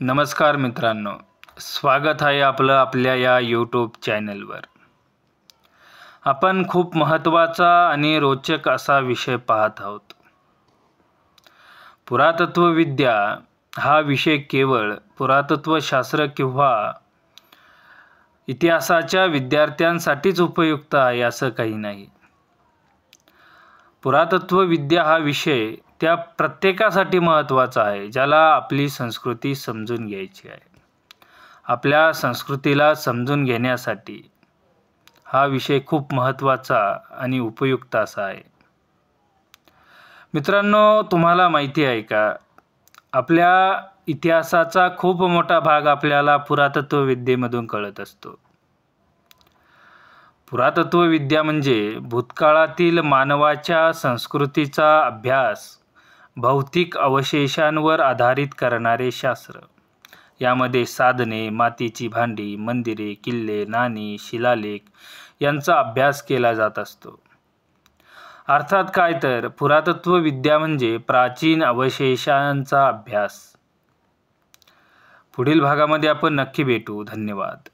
नमस्कार मित्रांनो, स्वागत आहे आपलं आपल्या या यूट्यूब चॅनलवर। आपण खूप महत्त्वाचा आणि रोचक असा विषय पाहत आहोत। पुरातत्वविद्या हा विषय केवळ पुरातत्वशास्त्र किंवा इतिहासाच्या विद्यार्थ्यांसाठीच उपयुक्त आहे असं काही नाही। पुरातत्वविद्या हा विषय त्या प्रत्येकासाठी महत्त्वाचा आहे ज्याला आपली संस्कृती समजून घ्यायची आहे। आपल्या संस्कृतीला समजून घेण्यासाठी हा विषय खूप महत्त्वाचा आणि उपयुक्त असा आहे। मित्रांनो, तुम्हाला माहिती आहे का, आपल्या इतिहासाचा खूप मोठा भाग आपल्याला पुरातत्वविद्येमधून कळत असतो। पुरातत्वविद्या म्हणजे भूतकाळातील मानवाच्या संस्कृतीचा अभ्यास भौतिक अवशेषांवर आधारित करणारे शास्त्र। यामध्ये साधने, मातीची भांडी, मंदिरे, किल्ले, नाणी, शिलालेख यांचा अभ्यास केला जात असतो। अर्थात काय तर पुरातत्वविद्या म्हणजे प्राचीन अवशेषांचा अभ्यास। पुढील भागामध्ये आपण नक्की भेटू। धन्यवाद।